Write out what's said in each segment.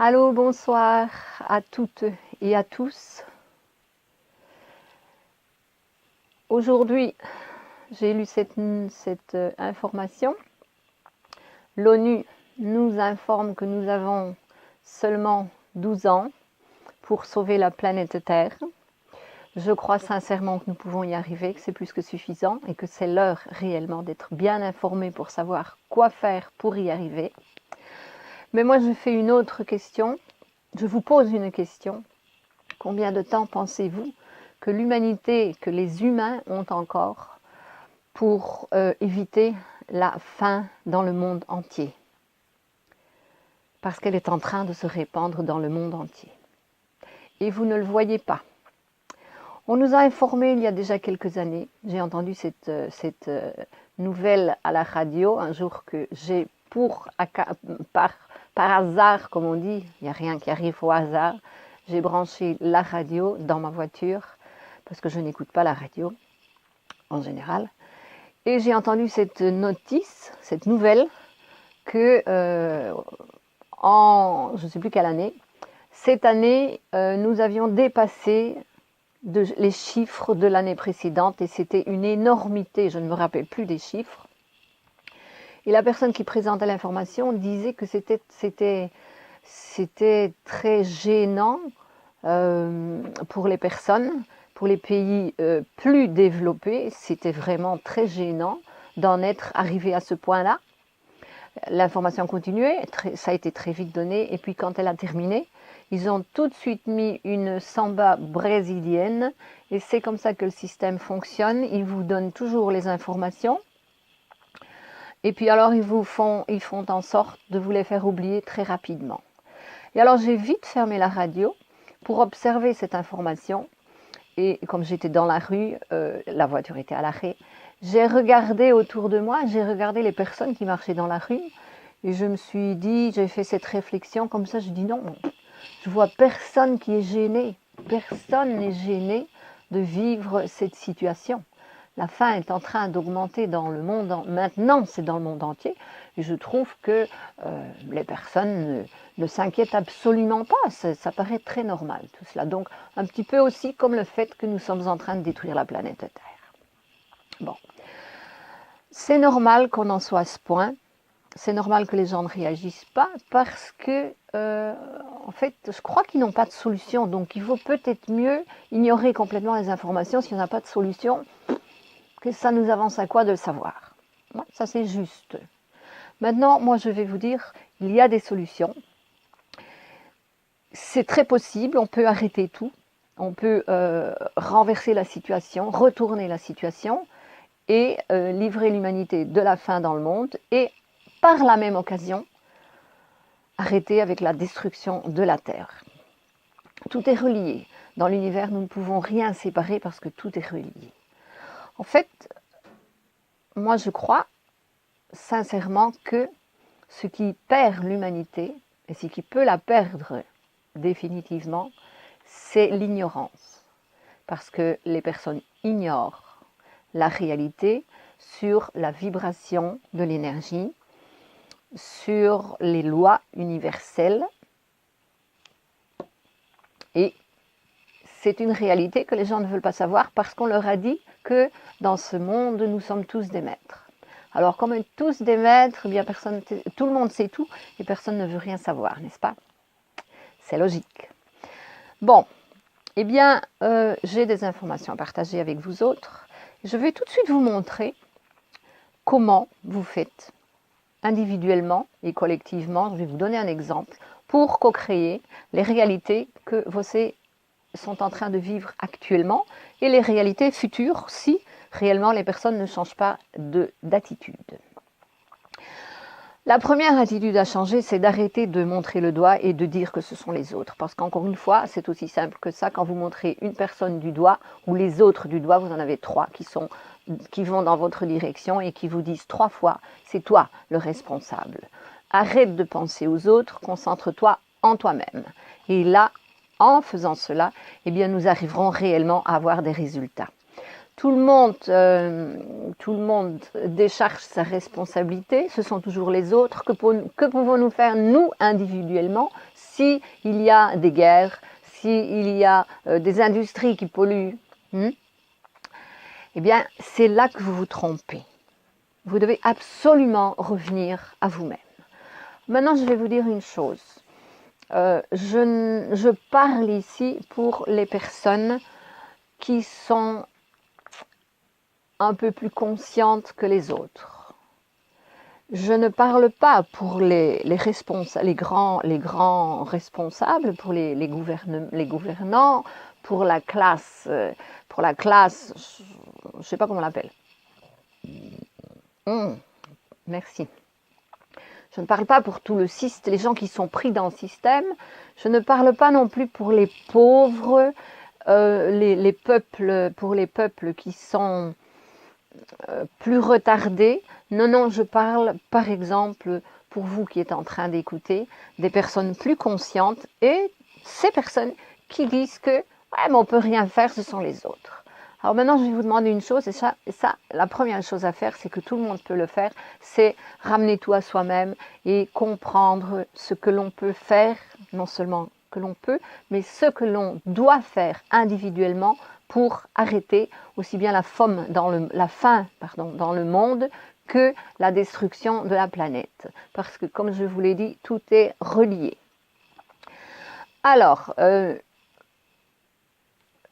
Allô, bonsoir à toutes et à tous. Aujourd'hui, j'ai lu cette information. L'ONU nous informe que nous avons seulement 12 ans pour sauver la planète Terre. Je crois sincèrement que nous pouvons y arriver, que c'est plus que suffisant et que c'est l'heure réellement d'être bien informés pour savoir quoi faire pour y arriver. Mais moi, je fais une autre question. Je vous pose une question. Combien de temps pensez-vous que l'humanité, que les humains ont encore pour éviter la faim dans le monde entier? Parce qu'elle est en train de se répandre dans le monde entier. Et vous ne le voyez pas. On nous a informé il y a déjà quelques années, j'ai entendu cette nouvelle à la radio un jour que j'ai par hasard, comme on dit, il n'y a rien qui arrive au hasard, j'ai branché la radio dans ma voiture, parce que je n'écoute pas la radio en général, et j'ai entendu cette notice, cette nouvelle, que en je ne sais plus quelle année, cette année, nous avions dépassé les chiffres de l'année précédente et c'était une énormité, je ne me rappelle plus des chiffres. Et la personne qui présentait l'information disait que c'était très gênant pour les personnes, pour les pays plus développés, c'était vraiment très gênant d'en être arrivé à ce point-là. L'information continuait, ça a été très vite donné, et puis quand elle a terminé, ils ont tout de suite mis une samba brésilienne, et c'est comme ça que le système fonctionne. Ils vous donnent toujours les informations, et puis alors ils font en sorte de vous les faire oublier très rapidement. Et alors j'ai vite fermé la radio pour observer cette information, et comme j'étais dans la rue, la voiture était à l'arrêt, j'ai regardé autour de moi, j'ai regardé les personnes qui marchaient dans la rue, et je me suis dit, j'ai fait cette réflexion comme ça, je dis non, je vois personne qui est gêné, personne n'est gêné de vivre cette situation. La faim est en train d'augmenter dans le monde, maintenant c'est dans le monde entier, et je trouve que les personnes ne s'inquiètent absolument pas, ça paraît très normal tout cela. Donc un petit peu aussi comme le fait que nous sommes en train de détruire la planète Terre. Bon, c'est normal qu'on en soit à ce point. C'est normal que les gens ne réagissent pas parce que, en fait, je crois qu'ils n'ont pas de solution. Donc, il vaut peut-être mieux ignorer complètement les informations si on n'a pas de solution. Que ça nous avance à quoi de le savoir? Ouais, ça, c'est juste. Maintenant, moi, je vais vous dire, il y a des solutions. C'est très possible, on peut arrêter tout. On peut renverser la situation, retourner la situation et livrer l'humanité de la faim dans le monde et par la même occasion, arrêter avec la destruction de la Terre. Tout est relié. Dans l'univers, nous ne pouvons rien séparer parce que tout est relié. En fait, moi je crois sincèrement que ce qui perd l'humanité, et ce qui peut la perdre définitivement, c'est l'ignorance. Parce que les personnes ignorent la réalité sur la vibration de l'énergie, sur les lois universelles, et c'est une réalité que les gens ne veulent pas savoir parce qu'on leur a dit que dans ce monde nous sommes tous des maîtres. Alors comme on est tous des maîtres, eh bien tout le monde sait tout et personne ne veut rien savoir, n'est-ce pas? C'est logique. Bon, eh bien j'ai des informations à partager avec vous autres. Je vais tout de suite vous montrer comment vous faites individuellement et collectivement, je vais vous donner un exemple, pour co-créer les réalités que vos sont en train de vivre actuellement et les réalités futures si réellement les personnes ne changent pas d'attitude. La première attitude à changer, c'est d'arrêter de montrer le doigt et de dire que ce sont les autres. Parce qu'encore une fois, c'est aussi simple que ça. Quand vous montrez une personne du doigt ou les autres du doigt, vous en avez trois qui vont dans votre direction et qui vous disent 3 fois « c'est toi le responsable ». Arrête de penser aux autres, concentre-toi en toi-même. Et là, en faisant cela, eh bien, nous arriverons réellement à avoir des résultats. Tout le monde décharge sa responsabilité, ce sont toujours les autres. Que pouvons-nous faire, nous, individuellement, si s'il y a des guerres, s'il y a des industries qui polluent, eh bien, c'est là que vous vous trompez. Vous devez absolument revenir à vous-même. Maintenant, je vais vous dire une chose. Je parle ici pour les personnes qui sont un peu plus conscientes que les autres. Je ne parle pas pour les grands responsables, pour les gouvernants, pour la classe, je ne sais pas comment on l'appelle. Merci. Je ne parle pas pour tout le système, les gens qui sont pris dans le système. Je ne parle pas non plus pour les pauvres, les peuples, pour les peuples qui sont plus retardés. Non, je parle par exemple pour vous qui êtes en train d'écouter, des personnes plus conscientes et ces personnes qui disent que ouais, mais on ne peut rien faire, ce sont les autres. Alors maintenant, je vais vous demander une chose, et ça, la première chose à faire, c'est que tout le monde peut le faire, c'est ramener tout à soi-même et comprendre ce que l'on peut faire, non seulement que l'on peut, mais ce que l'on doit faire individuellement pour arrêter aussi bien la faim dans le monde que la destruction de la planète. Parce que, comme je vous l'ai dit, tout est relié. Alors,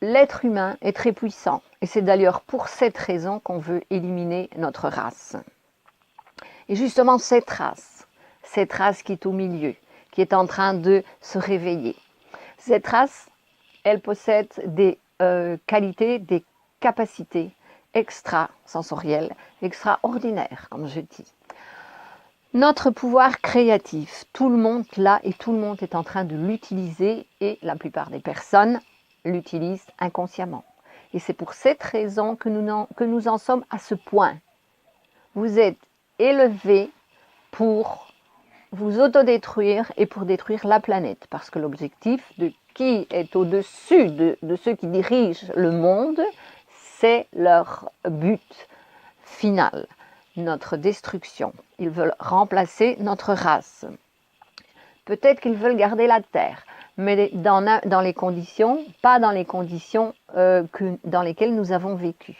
l'être humain est très puissant et c'est d'ailleurs pour cette raison qu'on veut éliminer notre race. Et justement cette race qui est au milieu, qui est en train de se réveiller, cette race, elle possède des qualités, des capacités extrasensorielles, extraordinaires, comme je dis. Notre pouvoir créatif, tout le monde l'a et tout le monde est en train de l'utiliser et la plupart des personnes l'utilisent inconsciemment. Et c'est pour cette raison que nous en sommes à ce point. Vous êtes élevés pour vous autodétruire et pour détruire la planète. Parce que l'objectif de qui est au-dessus de ceux qui dirigent le monde, c'est leur but final, notre destruction. Ils veulent remplacer notre race. Peut-être qu'ils veulent garder la Terre, mais dans les conditions, pas dans les conditions dans lesquelles nous avons vécu.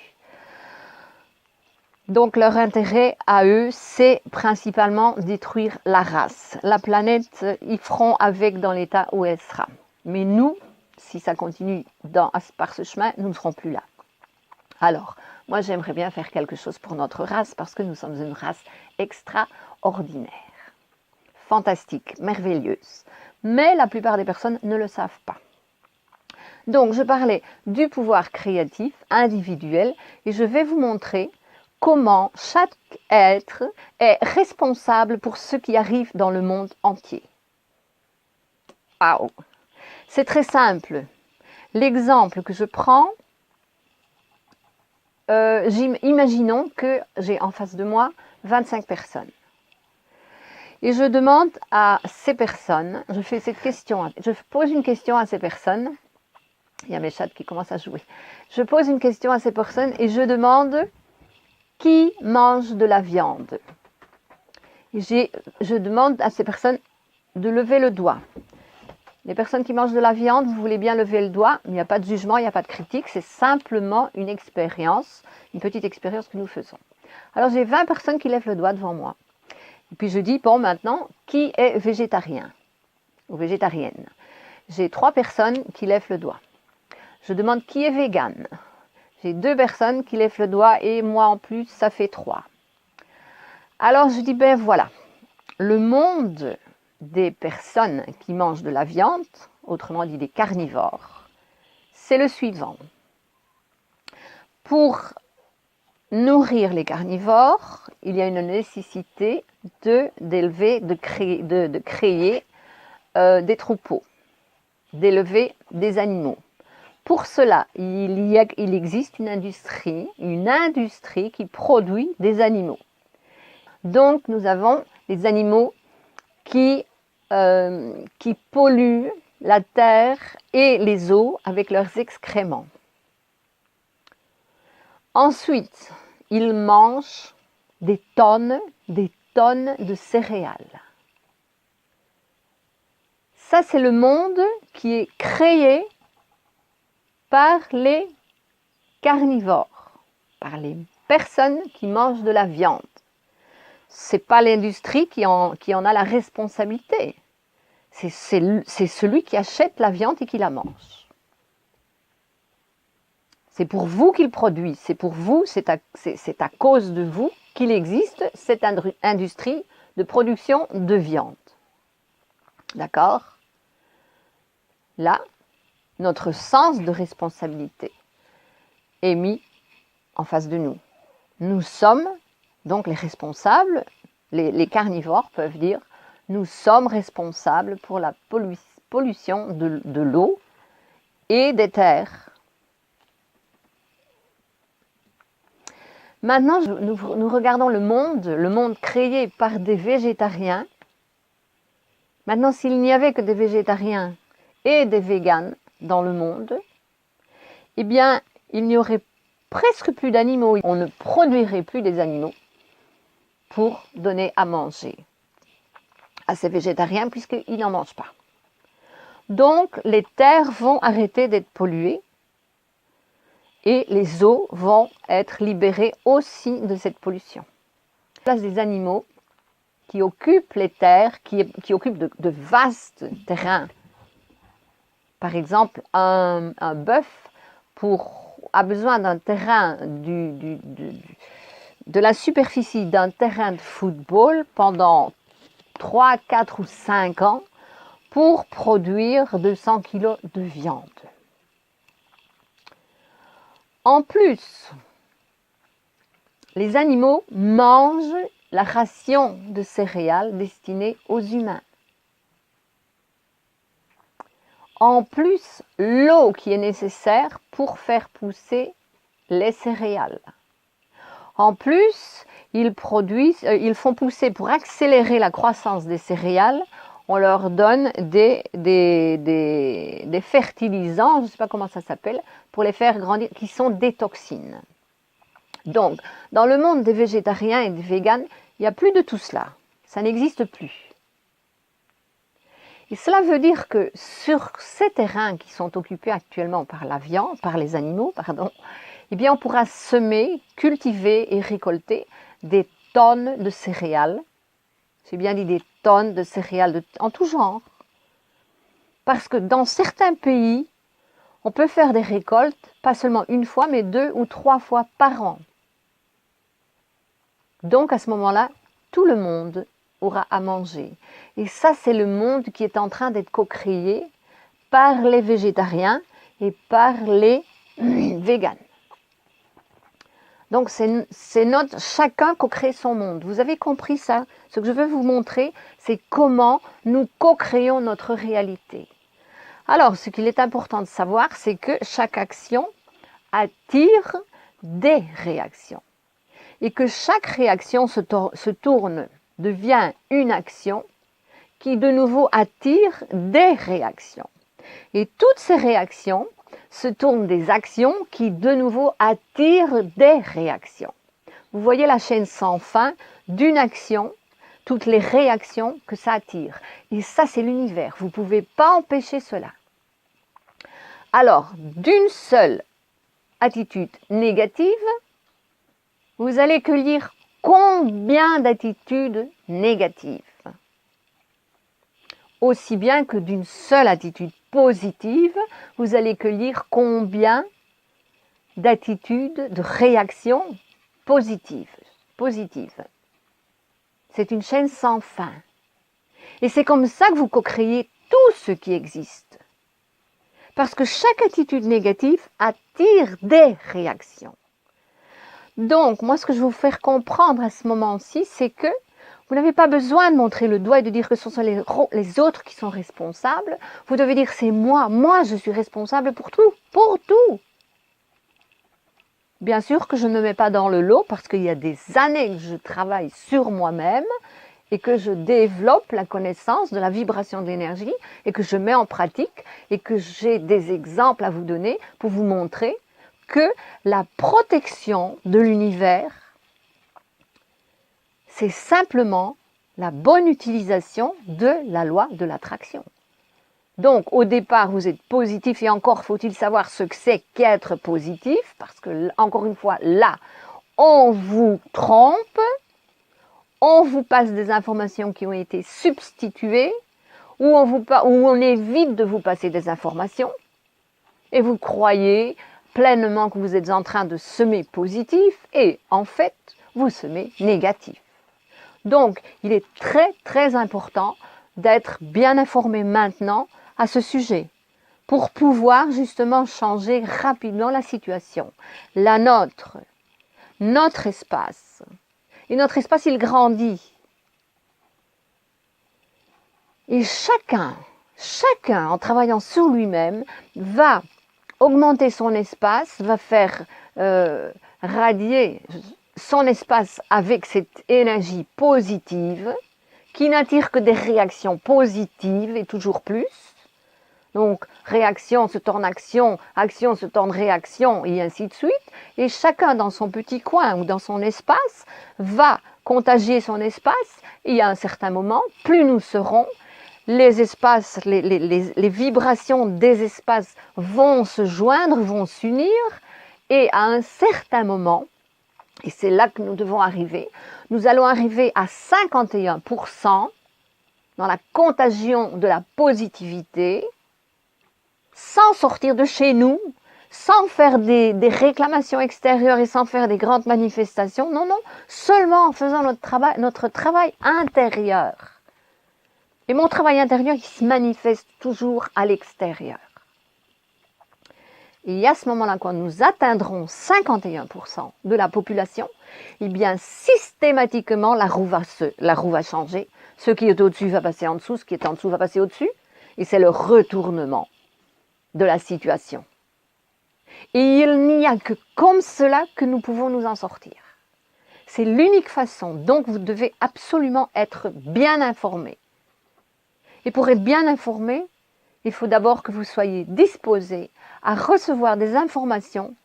Donc leur intérêt à eux, c'est principalement détruire la race. La planète, ils feront avec dans l'état où elle sera. Mais nous, si ça continue par ce chemin, nous ne serons plus là. Alors, moi j'aimerais bien faire quelque chose pour notre race parce que nous sommes une race extraordinaire, fantastique, merveilleuse. Mais la plupart des personnes ne le savent pas. Donc je parlais du pouvoir créatif individuel et je vais vous montrer comment chaque être est responsable pour ce qui arrive dans le monde entier. Waouh! C'est très simple. L'exemple que je prends, imaginons que j'ai en face de moi 25 personnes. Et je demande à ces personnes, je pose une question à ces personnes. Il y a mes chats qui commencent à jouer. Je pose une question à ces personnes et je demande qui mange de la viande. Je demande à ces personnes de lever le doigt. Les personnes qui mangent de la viande, vous voulez bien lever le doigt. Il n'y a pas de jugement, il n'y a pas de critique. C'est simplement une expérience, une petite expérience que nous faisons. Alors j'ai 20 personnes qui lèvent le doigt devant moi. Et puis je dis, bon maintenant, qui est végétarien ou végétarienne? J'ai 3 personnes qui lèvent le doigt. Je demande qui est végane. J'ai 2 personnes qui lèvent le doigt et moi en plus, ça fait 3. Alors je dis, ben voilà, le monde des personnes qui mangent de la viande, autrement dit des carnivores, c'est le suivant. Pour nourrir les carnivores, il y a une nécessité de créer des troupeaux, d'élever des animaux. Pour cela, il existe une industrie qui produit des animaux. Donc, nous avons des animaux qui polluent la terre et les eaux avec leurs excréments. Ensuite, ils mangent des tonnes de céréales. Ça, c'est le monde qui est créé par les carnivores, par les personnes qui mangent de la viande. Ce n'est pas l'industrie qui en a la responsabilité. C'est celui qui achète la viande et qui la mange. C'est pour vous qu'il produit, c'est pour vous, c'est à cause de vous qu'il existe cette industrie de production de viande. D'accord? Là, notre sens de responsabilité est mis en face de nous. Nous sommes donc les responsables, les carnivores peuvent dire, nous sommes responsables pour la pollution de l'eau et des terres. Maintenant, nous regardons le monde créé par des végétariens. Maintenant, s'il n'y avait que des végétariens et des véganes dans le monde, eh bien, il n'y aurait presque plus d'animaux. On ne produirait plus des animaux pour donner à manger à ces végétariens puisqu'ils n'en mangent pas. Donc, les terres vont arrêter d'être polluées et les eaux vont être libérées aussi de cette pollution. Place des animaux qui occupent les terres, qui occupent de vastes terrains. Par exemple, un bœuf a besoin d'un terrain, de la superficie d'un terrain de football pendant 3, 4 ou 5 ans pour produire 200 kg de viande. En plus, les animaux mangent la ration de céréales destinée aux humains. En plus, l'eau qui est nécessaire pour faire pousser les céréales. En plus, ils font pousser, pour accélérer la croissance des céréales, on leur donne des fertilisants, je ne sais pas comment ça s'appelle, pour les faire grandir, qui sont des toxines. Donc, dans le monde des végétariens et des véganes, il n'y a plus de tout cela. Ça n'existe plus. Et cela veut dire que sur ces terrains qui sont occupés actuellement par la viande, par les animaux, eh bien on pourra semer, cultiver et récolter des tonnes de céréales. J'ai bien dit des tonnes de céréales en tout genre. Parce que dans certains pays, on peut faire des récoltes, pas seulement une fois, mais 2 ou 3 fois par an. Donc à ce moment-là, tout le monde aura à manger. Et ça, c'est le monde qui est en train d'être co-créé par les végétariens et par les véganes. Donc chacun co-crée son monde. Vous avez compris ça? Ce que je veux vous montrer, c'est comment nous co-créons notre réalité. Alors, ce qu'il est important de savoir, c'est que chaque action attire des réactions. Et que chaque réaction devient une action qui de nouveau attire des réactions. Et toutes ces réactions se tournent des actions qui de nouveau attirent des réactions. Vous voyez la chaîne sans fin d'une action, toutes les réactions que ça attire. Et ça, c'est l'univers. Vous ne pouvez pas empêcher cela. Alors, d'une seule attitude négative, vous allez cueillir combien d'attitudes négatives? Aussi bien que d'une seule attitude positive, vous allez cueillir combien d'attitudes, de réactions positives. C'est une chaîne sans fin. Et c'est comme ça que vous co-créez tout ce qui existe. Parce que chaque attitude négative attire des réactions. Donc, moi, ce que je veux vous faire comprendre à ce moment-ci, c'est que vous n'avez pas besoin de montrer le doigt et de dire que ce sont les autres qui sont responsables. Vous devez dire c'est moi je suis responsable pour tout, Bien sûr que je ne me mets pas dans le lot parce qu'il y a des années que je travaille sur moi-même et que je développe la connaissance de la vibration de l'énergie et que je mets en pratique et que j'ai des exemples à vous donner pour vous montrer que la protection de l'univers, c'est simplement la bonne utilisation de la loi de l'attraction. Donc, au départ, vous êtes positif et encore faut-il savoir ce que c'est qu'être positif, parce que, encore une fois, là, on vous trompe, on vous passe des informations qui ont été substituées, ou on évite de vous passer des informations, et vous croyez pleinement que vous êtes en train de semer positif, et en fait, vous semez négatif. Donc, il est très, très important d'être bien informé maintenant à ce sujet pour pouvoir justement changer rapidement la situation. La nôtre, notre espace. Et notre espace, il grandit. Et chacun, en travaillant sur lui-même, va augmenter son espace, va faire radier son espace avec cette énergie positive qui n'attire que des réactions positives et toujours plus. Donc, réaction se torne action, action se torne réaction, et ainsi de suite. Et chacun dans son petit coin ou dans son espace va contagier son espace. Et à un certain moment, plus nous serons, les espaces, les vibrations des espaces vont se joindre, vont s'unir. Et à un certain moment, et c'est là que nous devons arriver, nous allons arriver à 51% dans la contagion de la positivité, sans sortir de chez nous, sans faire des réclamations extérieures et sans faire des grandes manifestations. Non, non, seulement en faisant notre travail intérieur. Et mon travail intérieur, il se manifeste toujours à l'extérieur. Et à ce moment-là, quand nous atteindrons 51% de la population, eh bien, systématiquement, la roue va changer. Ce qui est au-dessus va passer en dessous, ce qui est en dessous va passer au-dessus. Et c'est le retournement de la situation. Et il n'y a que comme cela que nous pouvons nous en sortir. C'est l'unique façon, donc vous devez absolument être bien informé. Et pour être bien informé, il faut d'abord que vous soyez disposé à recevoir des informations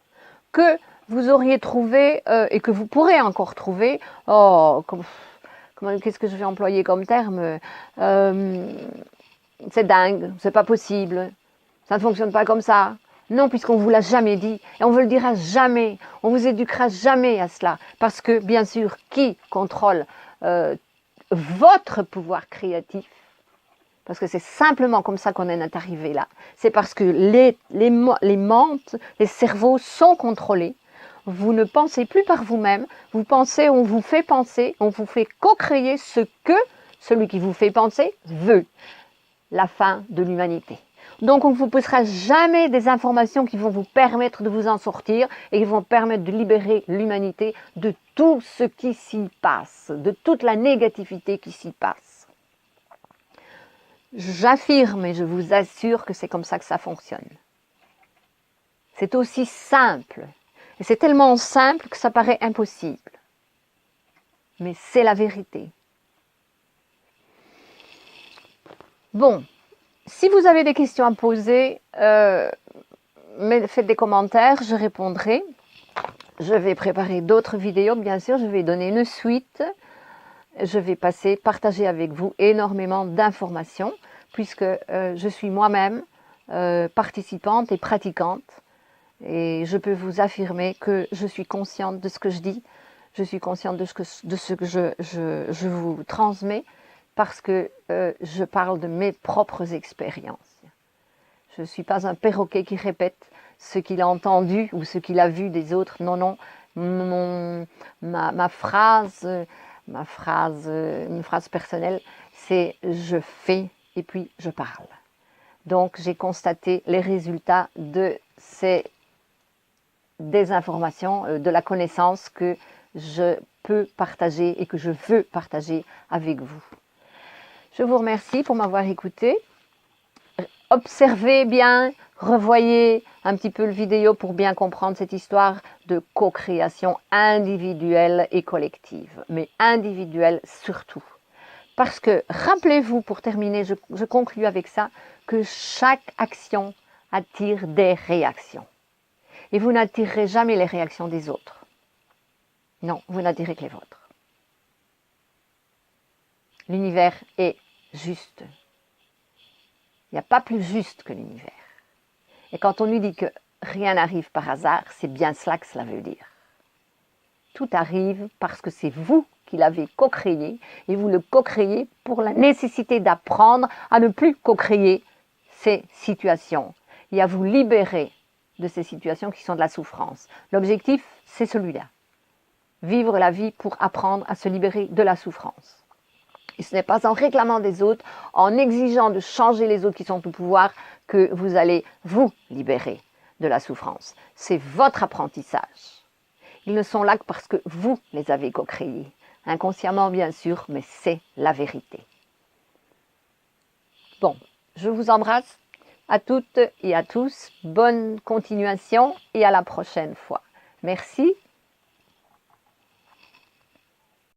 que vous auriez trouvées et que vous pourrez encore trouver. Qu'est-ce que je vais employer comme terme c'est dingue, c'est pas possible. Ça ne fonctionne pas comme ça. Non, puisqu'on ne vous l'a jamais dit. Et on ne vous le dira jamais. On vous éduquera jamais à cela. Parce que, bien sûr, qui contrôle votre pouvoir créatif? Parce que c'est simplement comme ça qu'on en est arrivé là. C'est parce que les mentes, les cerveaux sont contrôlés. Vous ne pensez plus par vous-même. Vous pensez, on vous fait penser, on vous fait co-créer ce que celui qui vous fait penser veut. La fin de l'humanité. Donc, on ne vous poussera jamais des informations qui vont vous permettre de vous en sortir et qui vont permettre de libérer l'humanité de tout ce qui s'y passe, de toute la négativité qui s'y passe. J'affirme et je vous assure que c'est comme ça que ça fonctionne. C'est aussi simple. Et c'est tellement simple que ça paraît impossible. Mais c'est la vérité. Bon. Si vous avez des questions à poser, faites des commentaires, je répondrai. Je vais préparer d'autres vidéos, bien sûr, je vais donner une suite. Je vais partager avec vous énormément d'informations, puisque je suis moi-même participante et pratiquante. Et je peux vous affirmer que je suis consciente de ce que je dis, je suis consciente de ce que je vous transmets, parce que je parle de mes propres expériences. Je ne suis pas un perroquet qui répète ce qu'il a entendu ou ce qu'il a vu des autres. Non, non. Ma phrase personnelle, c'est « je fais et puis je parle ». Donc, j'ai constaté les résultats de des informations, de la connaissance que je peux partager et que je veux partager avec vous. Je vous remercie pour m'avoir écouté. Observez bien, revoyez un petit peu le vidéo pour bien comprendre cette histoire de co-création individuelle et collective, mais individuelle surtout. Parce que, rappelez-vous, pour terminer, je conclus avec ça, que chaque action attire des réactions. Et vous n'attirerez jamais les réactions des autres. Non, vous n'attirez que les vôtres. L'univers est juste. Il n'y a pas plus juste que l'univers. Et quand on lui dit que rien n'arrive par hasard, c'est bien cela que cela veut dire. Tout arrive parce que c'est vous qui l'avez co-créé et vous le co-créez pour la nécessité d'apprendre à ne plus co-créer ces situations et à vous libérer de ces situations qui sont de la souffrance. L'objectif, c'est celui-là. Vivre la vie pour apprendre à se libérer de la souffrance. Et ce n'est pas en réclamant des autres, en exigeant de changer les autres qui sont au pouvoir, que vous allez vous libérer de la souffrance. C'est votre apprentissage. Ils ne sont là que parce que vous les avez co-créés. Inconsciemment, bien sûr, mais c'est la vérité. Bon, je vous embrasse à toutes et à tous. Bonne continuation et à la prochaine fois. Merci.